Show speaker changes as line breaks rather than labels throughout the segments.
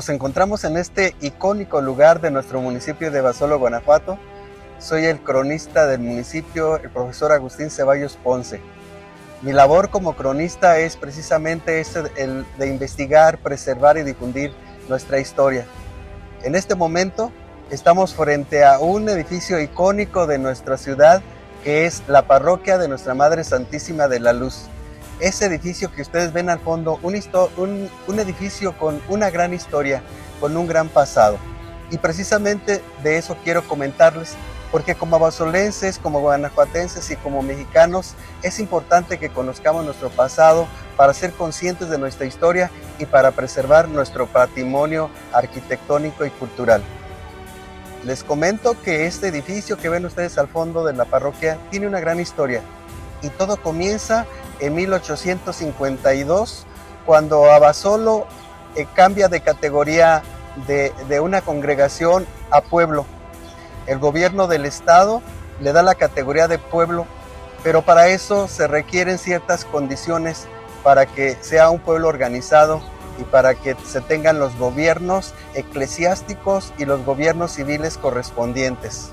Nos encontramos en este icónico lugar de nuestro municipio de Abasolo, Guanajuato. Soy el cronista del municipio, el profesor Agustín Ceballos Ponce. Mi labor como cronista es precisamente el de investigar, preservar y difundir nuestra historia. En este momento estamos frente a un edificio icónico de nuestra ciudad, que es la parroquia de Nuestra Madre Santísima de la Luz. Ese edificio que ustedes ven al fondo, un edificio con una gran historia, con un gran pasado. Y precisamente de eso quiero comentarles, porque como abasolenses, como guanajuatenses y como mexicanos, es importante que conozcamos nuestro pasado para ser conscientes de nuestra historia y para preservar nuestro patrimonio arquitectónico y cultural. Les comento que este edificio que ven ustedes al fondo de la parroquia tiene una gran historia, y todo comienza en 1852, cuando Abasolo cambia de categoría de una congregación a pueblo. El gobierno del estado le da la categoría de pueblo, pero para eso se requieren ciertas condiciones para que sea un pueblo organizado y para que se tengan los gobiernos eclesiásticos y los gobiernos civiles correspondientes.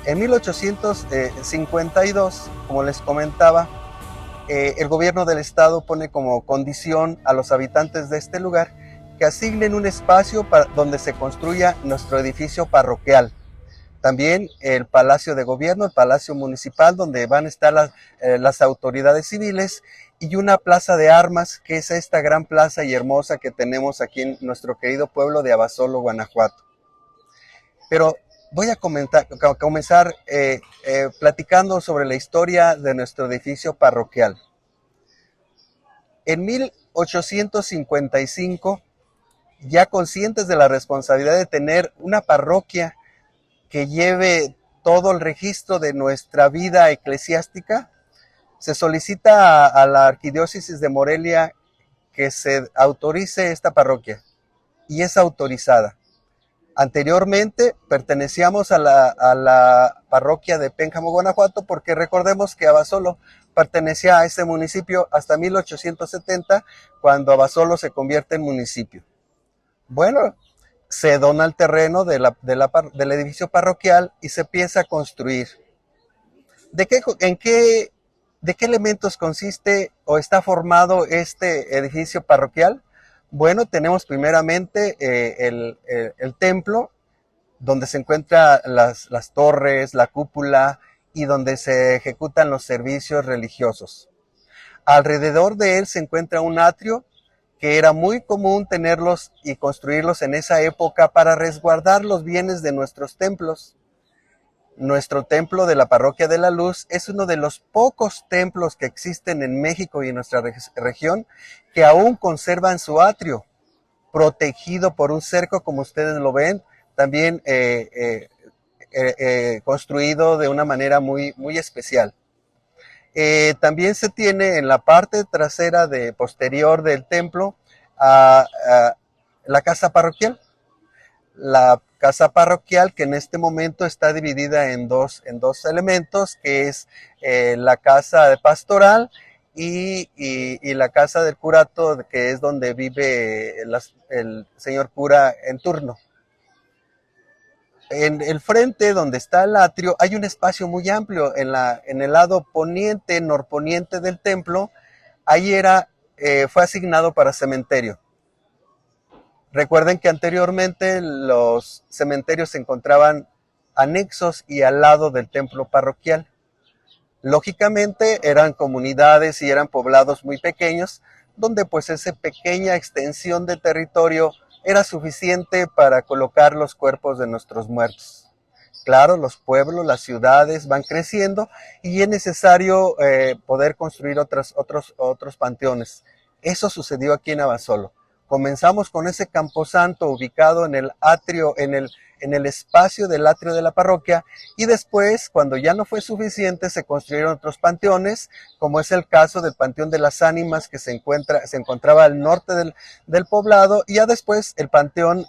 En 1852, como les comentaba, el gobierno del estado pone como condición a los habitantes de este lugar que asignen un espacio donde se construya nuestro edificio parroquial. También el Palacio de Gobierno, el Palacio Municipal, donde van a estar las autoridades civiles, y una plaza de armas, que es esta gran plaza y hermosa que tenemos aquí en nuestro querido pueblo de Abasolo, Guanajuato. Pero voy a comenzar platicando sobre la historia de nuestro edificio parroquial. En 1855, ya conscientes de la responsabilidad de tener una parroquia que lleve todo el registro de nuestra vida eclesiástica, se solicita a la Arquidiócesis de Morelia que se autorice esta parroquia, y es autorizada. Anteriormente pertenecíamos a la parroquia de Pénjamo, Guanajuato, porque recordemos que Abasolo pertenecía a este municipio hasta 1870, cuando Abasolo se convierte en municipio. Bueno, se dona el terreno del edificio parroquial y se empieza a construir. ¿De qué elementos consiste o está formado este edificio parroquial? Bueno, tenemos primeramente el templo, donde se encuentran las torres, la cúpula, y donde se ejecutan los servicios religiosos. Alrededor de él se encuentra un atrio, que era muy común tenerlos y construirlos en esa época para resguardar los bienes de nuestros templos. Nuestro templo de la Parroquia de la Luz es uno de los pocos templos que existen en México y en nuestra región que aún conservan su atrio, protegido por un cerco, como ustedes lo ven, también construido de una manera muy, muy especial. También se tiene en la parte trasera posterior del templo la casa parroquial. La casa parroquial, que en este momento está dividida en dos elementos, que es la casa pastoral y la casa del curato, que es donde vive el señor cura en turno. En el frente, donde está el atrio, hay un espacio muy amplio en el lado norponiente del templo. Ahí fue asignado para cementerio. Recuerden que anteriormente los cementerios se encontraban anexos y al lado del templo parroquial. Lógicamente eran comunidades y eran poblados muy pequeños, donde pues esa pequeña extensión de territorio era suficiente para colocar los cuerpos de nuestros muertos. Claro, los pueblos, las ciudades van creciendo y es necesario poder construir otros panteones. Eso sucedió aquí en Abasolo. Comenzamos con ese camposanto ubicado en el atrio, en el espacio del atrio de la parroquia, y después, cuando ya no fue suficiente, se construyeron otros panteones, como es el caso del Panteón de las Ánimas, que se encontraba al norte del poblado, y ya después el panteón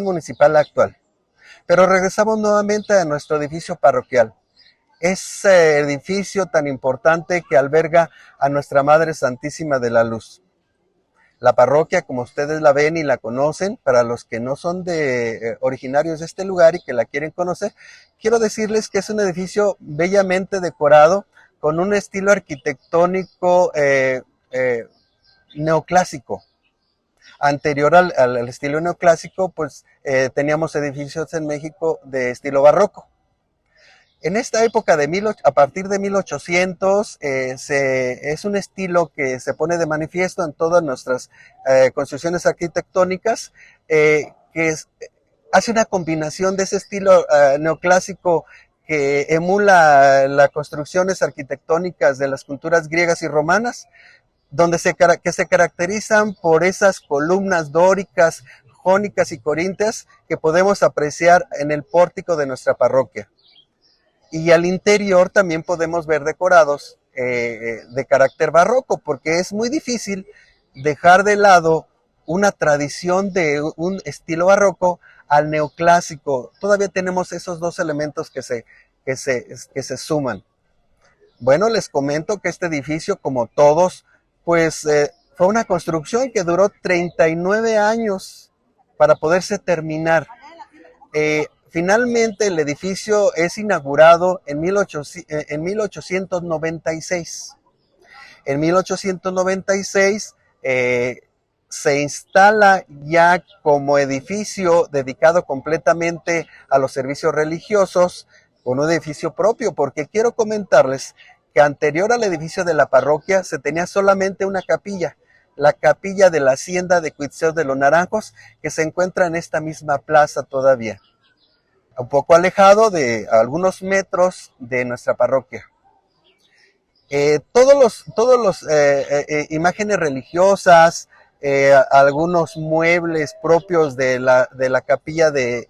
municipal actual. Pero regresamos nuevamente a nuestro edificio parroquial. Ese edificio tan importante que alberga a Nuestra Madre Santísima de la Luz. La parroquia, como ustedes la ven y la conocen, para los que no son originarios de este lugar y que la quieren conocer, quiero decirles que es un edificio bellamente decorado con un estilo arquitectónico neoclásico. Anterior al estilo neoclásico, pues teníamos edificios en México de estilo barroco. En esta época, a partir de 1800, es un estilo que se pone de manifiesto en todas nuestras construcciones arquitectónicas, hace una combinación de ese estilo neoclásico que emula las construcciones arquitectónicas de las culturas griegas y romanas, que se caracterizan por esas columnas dóricas, jónicas y corintias que podemos apreciar en el pórtico de nuestra parroquia. Y al interior también podemos ver decorados de carácter barroco, porque es muy difícil dejar de lado una tradición de un estilo barroco al neoclásico. Todavía tenemos esos dos elementos que se suman. Bueno, les comento que este edificio, como todos, pues fue una construcción que duró 39 años para poderse terminar. Finalmente el edificio es inaugurado en 1896. En 1896 se instala ya como edificio dedicado completamente a los servicios religiosos, con un edificio propio, porque quiero comentarles que anterior al edificio de la parroquia se tenía solamente una capilla, la capilla de la hacienda de Cuitzeo de los Naranjos, que se encuentra en esta misma plaza todavía, un poco alejado de algunos metros de nuestra parroquia. Todos los imágenes religiosas, algunos muebles propios de la capilla de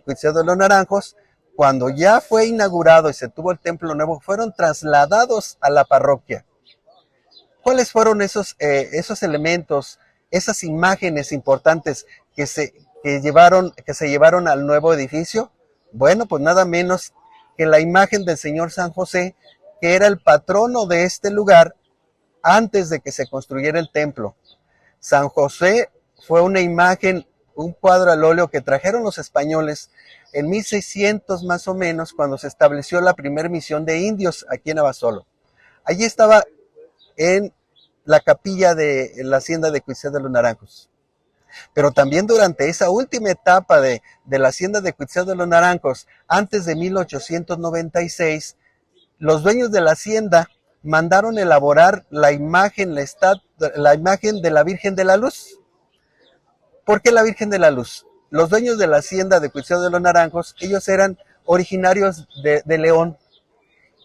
Cuitzeo de los Naranjos, cuando ya fue inaugurado y se tuvo el templo nuevo, fueron trasladados a la parroquia. ¿Cuáles fueron esos elementos, esas imágenes importantes que se llevaron al nuevo edificio? Bueno, pues nada menos que la imagen del Señor San José, que era el patrono de este lugar antes de que se construyera el templo. San José fue una imagen, un cuadro al óleo que trajeron los españoles en 1600 más o menos, cuando se estableció la primera misión de indios aquí en Abasolo. Allí estaba en la capilla de la hacienda de Cuitzeo de los Naranjos. Pero también durante esa última etapa de la hacienda de Cuitzeo de los Naranjos, antes de 1896, los dueños de la hacienda mandaron elaborar la imagen de la Virgen de la Luz. ¿Por qué la Virgen de la Luz? Los dueños de la hacienda de Cuitzeo de los Naranjos, ellos eran originarios de León,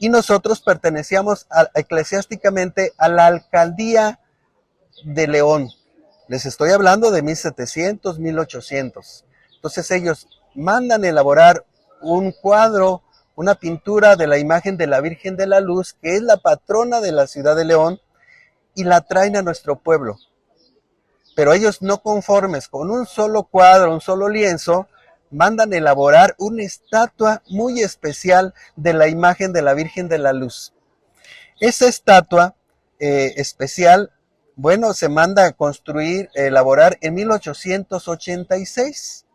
y nosotros pertenecíamos eclesiásticamente a la alcaldía de León. Les estoy hablando de 1700, 1800. Entonces ellos mandan elaborar un cuadro, una pintura de la imagen de la Virgen de la Luz, que es la patrona de la ciudad de León, y la traen a nuestro pueblo. Pero ellos, no conformes con un solo cuadro, un solo lienzo, mandan elaborar una estatua muy especial de la imagen de la Virgen de la Luz. Esa estatua especial, bueno, se manda a construir, elaborar en 1886,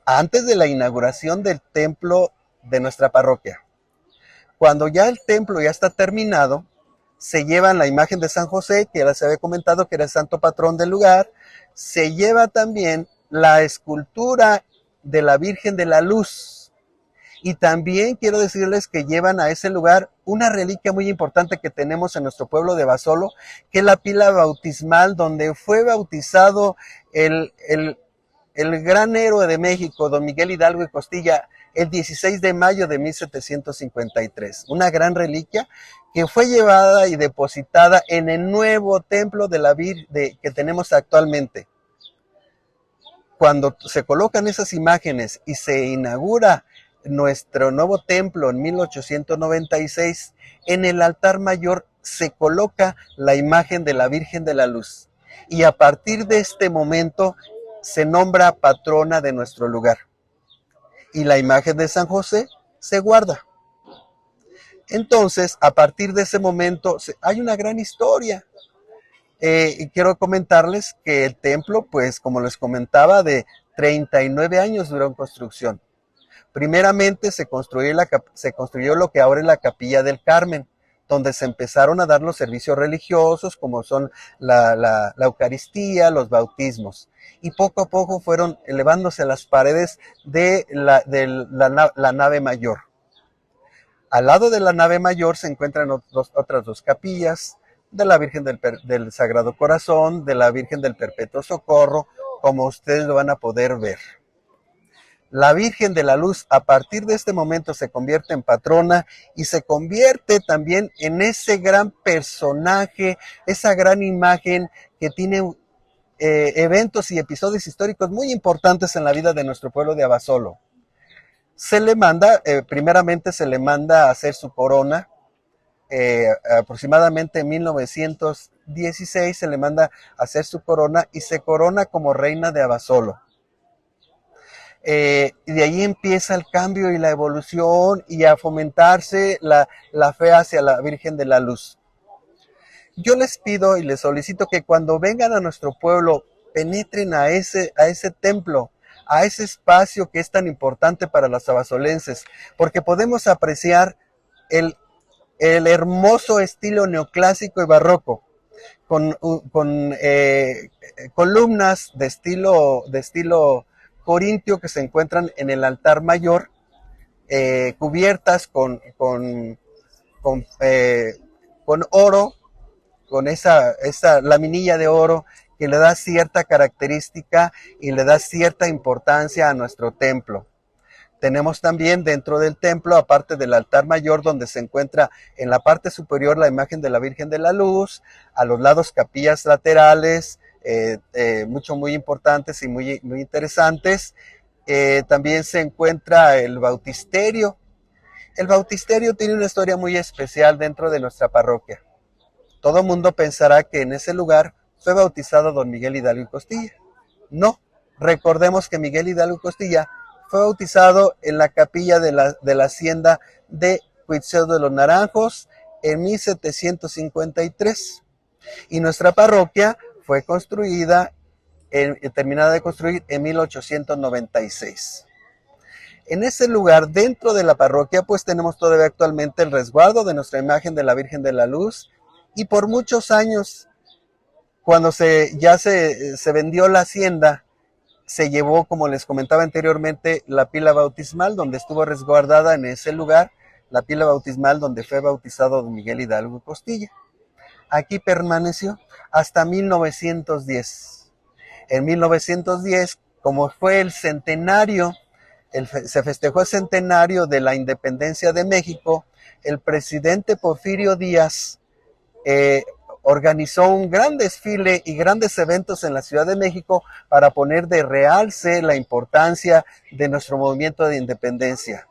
antes de la inauguración del templo de nuestra parroquia. Cuando ya el templo ya está terminado, se llevan la imagen de San José, que ya les había comentado que era el santo patrón del lugar. Se lleva también la escultura de la Virgen de la Luz. Y también quiero decirles que llevan a ese lugar una reliquia muy importante que tenemos en nuestro pueblo de Basolo, que es la pila bautismal donde fue bautizado el gran héroe de México, don Miguel Hidalgo y Costilla, el 16 de mayo de 1753. Una gran reliquia que fue llevada y depositada en el nuevo templo de la Virgen que tenemos actualmente. Cuando se colocan esas imágenes y se inaugura nuestro nuevo templo en 1896, en el altar mayor se coloca la imagen de la Virgen de la Luz. Y a partir de este momento se nombra patrona de nuestro lugar. Y la imagen de San José se guarda. Entonces, a partir de ese momento, hay una gran historia. Y quiero comentarles que el templo, pues como les comentaba, de 39 años duró en construcción. Primeramente se construyó lo que ahora es la Capilla del Carmen, donde se empezaron a dar los servicios religiosos, como son la Eucaristía, los bautismos. Y poco a poco fueron elevándose las paredes de la nave mayor. Al lado de la nave mayor se encuentran otras dos capillas, de la Virgen del Sagrado Corazón, de la Virgen del Perpetuo Socorro, como ustedes lo van a poder ver. La Virgen de la Luz a partir de este momento se convierte en patrona y se convierte también en ese gran personaje, esa gran imagen que tiene eventos y episodios históricos muy importantes en la vida de nuestro pueblo de Abasolo. Se le manda, primeramente se le manda a hacer su corona, aproximadamente en 1916 se le manda a hacer su corona y se corona como reina de Abasolo. Y de ahí empieza el cambio y la evolución y a fomentarse la fe hacia la Virgen de la Luz. Yo les pido y les solicito que cuando vengan a nuestro pueblo penetren a ese templo, a ese espacio que es tan importante para los abasolenses, porque podemos apreciar el hermoso estilo neoclásico y barroco, con columnas de estilo corintio que se encuentran en el altar mayor, cubiertas con oro, con esa laminilla de oro que le da cierta característica y le da cierta importancia a nuestro templo. Tenemos también dentro del templo, aparte del altar mayor, donde se encuentra en la parte superior la imagen de la Virgen de la Luz, a los lados capillas laterales, muy importantes y muy interesantes. También se encuentra el bautisterio. El bautisterio tiene una historia muy especial dentro de nuestra parroquia. Todo el mundo pensará que en ese lugar fue bautizado don Miguel Hidalgo y Costilla. No, recordemos que Miguel Hidalgo y Costilla fue bautizado en la capilla de la hacienda de Cuitzeo de los Naranjos en 1753. Y nuestra parroquia fue terminada de construir en 1896. En ese lugar, dentro de la parroquia, pues tenemos todavía actualmente el resguardo de nuestra imagen de la Virgen de la Luz. Y por muchos años, cuando ya se vendió la hacienda, se llevó, como les comentaba anteriormente, la pila bautismal, donde estuvo resguardada en ese lugar, la pila bautismal donde fue bautizado don Miguel Hidalgo y Costilla. Aquí permaneció hasta 1910. En 1910, como fue el centenario, se festejó el centenario de la independencia de México, el presidente Porfirio Díaz organizó un gran desfile y grandes eventos en la Ciudad de México para poner de realce la importancia de nuestro movimiento de independencia.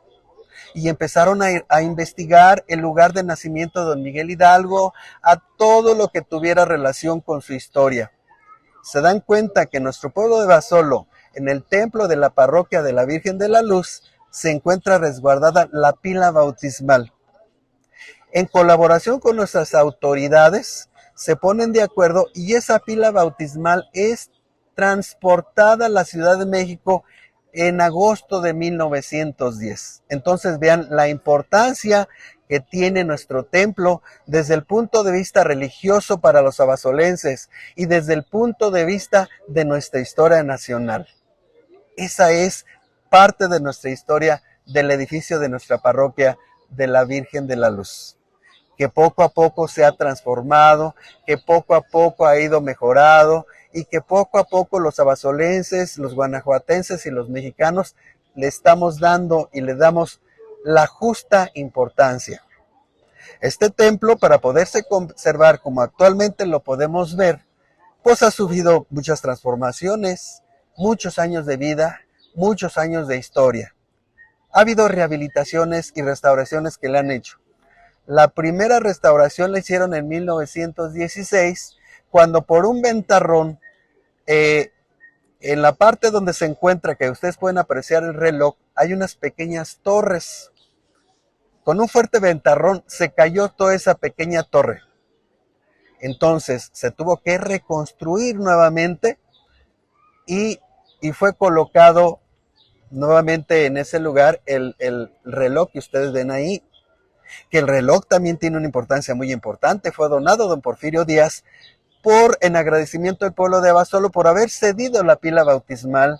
Y empezaron a investigar el lugar de nacimiento de don Miguel Hidalgo, a todo lo que tuviera relación con su historia. Se dan cuenta que en nuestro pueblo de Basolo, en el templo de la parroquia de la Virgen de la Luz, se encuentra resguardada la pila bautismal. En colaboración con nuestras autoridades, se ponen de acuerdo y esa pila bautismal es transportada a la Ciudad de México en agosto de 1910. Entonces vean la importancia que tiene nuestro templo desde el punto de vista religioso para los abasolenses y desde el punto de vista de nuestra historia nacional. Esa es parte de nuestra historia del edificio de nuestra parroquia de la Virgen de la Luz, que poco a poco se ha transformado, que poco a poco ha ido mejorado y que poco a poco los abasolenses, los guanajuatenses y los mexicanos le estamos dando y le damos la justa importancia. Este templo, para poderse conservar como actualmente lo podemos ver, pues ha sufrido muchas transformaciones, muchos años de vida, muchos años de historia. Ha habido rehabilitaciones y restauraciones que le han hecho. La primera restauración la hicieron en 1916, cuando por un ventarrón, en la parte donde se encuentra, que ustedes pueden apreciar el reloj, hay unas pequeñas torres. Con un fuerte ventarrón se cayó toda esa pequeña torre. Entonces se tuvo que reconstruir nuevamente y fue colocado nuevamente en ese lugar el reloj que ustedes ven ahí, que el reloj también tiene una importancia muy importante. Fue donado don Porfirio Díaz en agradecimiento del pueblo de Abasolo por haber cedido la pila bautismal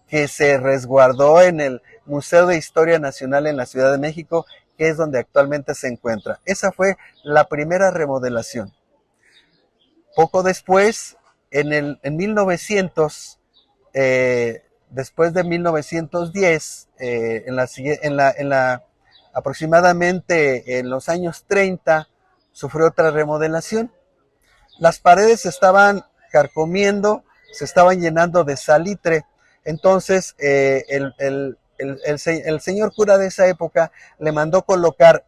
que se resguardó en el Museo de Historia Nacional en la Ciudad de México, que es donde actualmente se encuentra. Esa fue la primera remodelación. Poco después, en 1900, después de 1910, aproximadamente en los años 30, sufrió otra remodelación. Las paredes se estaban carcomiendo, se estaban llenando de salitre. Entonces, el señor cura de esa época le mandó colocar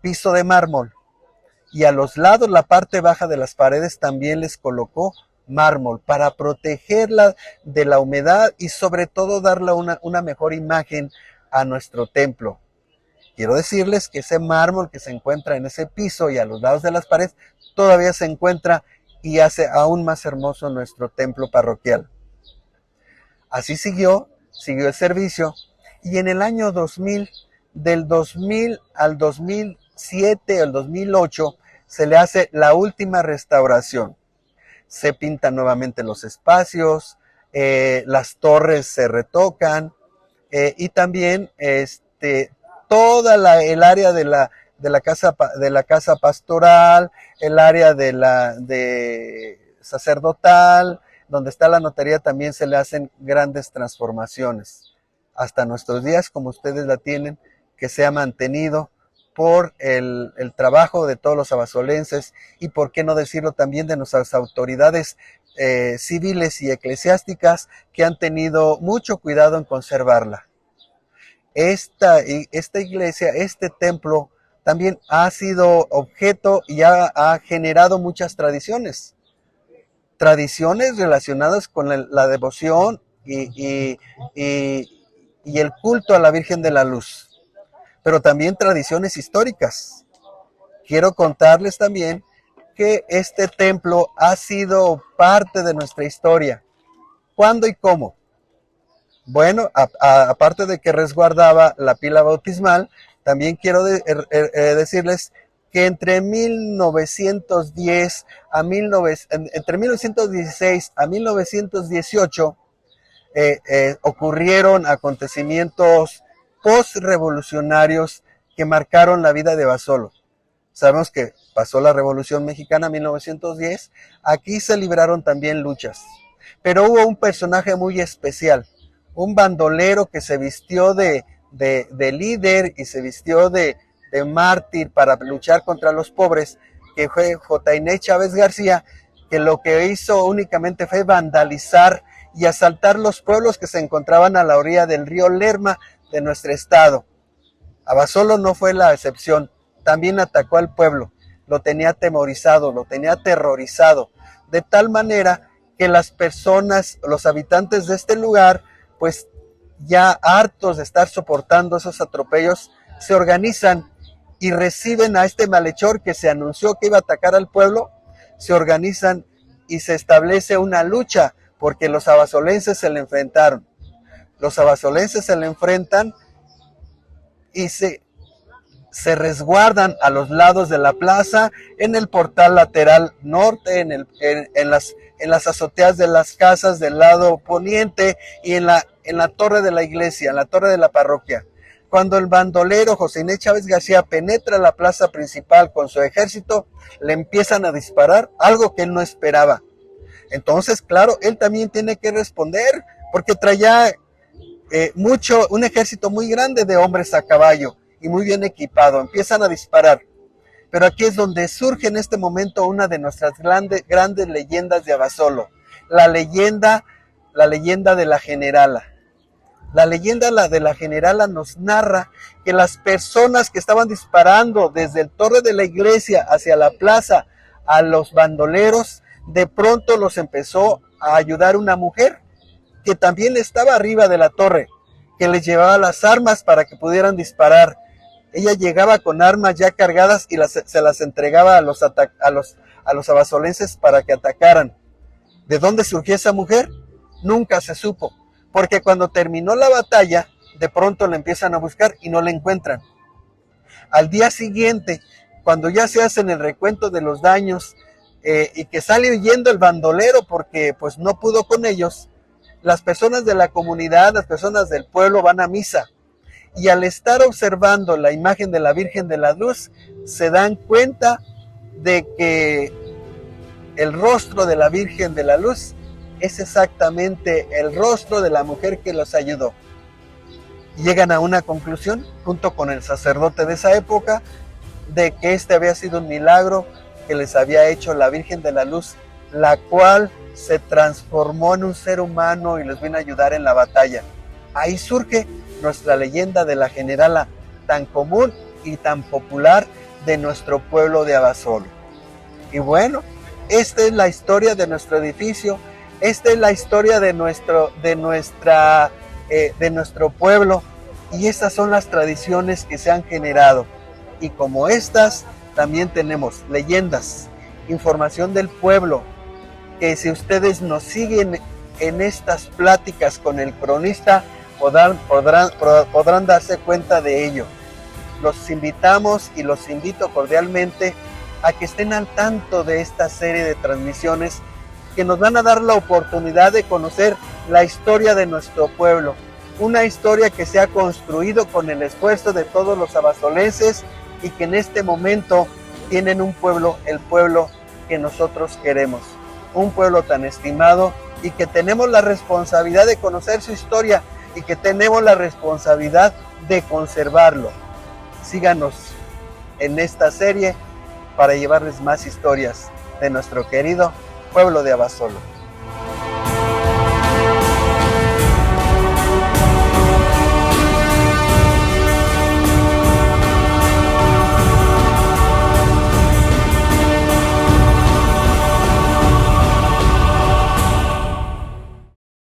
piso de mármol, y a los lados, la parte baja de las paredes, también les colocó mármol para protegerla de la humedad y sobre todo darle una mejor imagen a nuestro templo. Quiero decirles que ese mármol que se encuentra en ese piso y a los lados de las paredes todavía se encuentra y hace aún más hermoso nuestro templo parroquial. Así siguió el servicio, y en el año 2000, del 2000 al 2007 o el 2008, se le hace la última restauración. Se pintan nuevamente los espacios, las torres se retocan, y también toda el área de la casa pastoral, el área de sacerdotal, donde está la notaría, también se le hacen grandes transformaciones. Hasta nuestros días, como ustedes la tienen, que se ha mantenido por el trabajo de todos los abasolenses, y por qué no decirlo también de nuestras autoridades civiles y eclesiásticas, que han tenido mucho cuidado en conservarla. Esta iglesia, este templo, también ha sido objeto y ha generado muchas tradiciones relacionadas con la devoción y el culto a la Virgen de la Luz, pero también tradiciones históricas. Quiero contarles también que este templo ha sido parte de nuestra historia. ¿Cuándo y cómo? Bueno, aparte de que resguardaba la pila bautismal, también quiero decirles que entre 1916 a 1918 ocurrieron acontecimientos post-revolucionarios que marcaron la vida de Abasolo. Sabemos que pasó la Revolución Mexicana en 1910, aquí se libraron también luchas, pero hubo un personaje muy especial, un bandolero que se vistió de líder y se vistió de mártir para luchar contra los pobres, que fue J. Inés Chávez García, que lo que hizo únicamente fue vandalizar y asaltar los pueblos que se encontraban a la orilla del río Lerma de nuestro estado. Abasolo no fue la excepción, también atacó al pueblo, lo tenía atemorizado, lo tenía aterrorizado, de tal manera que las personas, los habitantes de este lugar, pues ya hartos de estar soportando esos atropellos, se organizan y reciben a este malhechor que se anunció que iba a atacar al pueblo. Se organizan y se establece una lucha, porque los abasolenses se le enfrentaron. Los abasolenses se le enfrentan y se resguardan a los lados de la plaza, en el portal lateral norte, en las azoteas de las casas del lado poniente, y en la torre de la iglesia, en la torre de la parroquia. Cuando el bandolero José Inés Chávez García penetra la plaza principal con su ejército, le empiezan a disparar, algo que él no esperaba. Entonces, claro, él también tiene que responder, porque traía un ejército muy grande de hombres a caballo y muy bien equipado. Empiezan a disparar. Pero aquí es donde surge en este momento una de nuestras grandes leyendas de Abasolo, la leyenda de la Generala. La leyenda de la Generala nos narra que las personas que estaban disparando desde el torre de la iglesia hacia la plaza a los bandoleros, de pronto los empezó a ayudar una mujer que también estaba arriba de la torre, que les llevaba las armas para que pudieran disparar. Ella llegaba con armas ya cargadas y se las entregaba a los abasolenses para que atacaran. ¿De dónde surgió esa mujer? Nunca se supo, porque cuando terminó la batalla, de pronto la empiezan a buscar y no la encuentran. Al día siguiente, cuando ya se hacen el recuento de los daños y que sale huyendo el bandolero porque pues no pudo con ellos, las personas de la comunidad, las personas del pueblo van a misa y al estar observando la imagen de la Virgen de la Luz se dan cuenta de que el rostro de la Virgen de la Luz es exactamente el rostro de la mujer que los ayudó. Llegan a una conclusión, junto con el sacerdote de esa época, de que este había sido un milagro que les había hecho la Virgen de la Luz, la cual se transformó en un ser humano y les vino a ayudar en la batalla. Ahí surge nuestra leyenda de la generala, tan común y tan popular de nuestro pueblo de Abasolo. Y bueno, esta es la historia de nuestro edificio, esta es la historia de nuestro pueblo, y estas son las tradiciones que se han generado. Y como estas, también tenemos leyendas, información del pueblo, que si ustedes nos siguen en estas pláticas con el cronista, podrán darse cuenta de ello. Los invitamos y los invito cordialmente a que estén al tanto de esta serie de transmisiones que nos van a dar la oportunidad de conocer la historia de nuestro pueblo, una historia que se ha construido con el esfuerzo de todos los abasolenses y que en este momento tienen un pueblo, el pueblo que nosotros queremos, un pueblo tan estimado y que tenemos la responsabilidad de conocer su historia y que tenemos la responsabilidad de conservarlo. Síganos en esta serie para llevarles más historias de nuestro querido pueblo de Abasolo.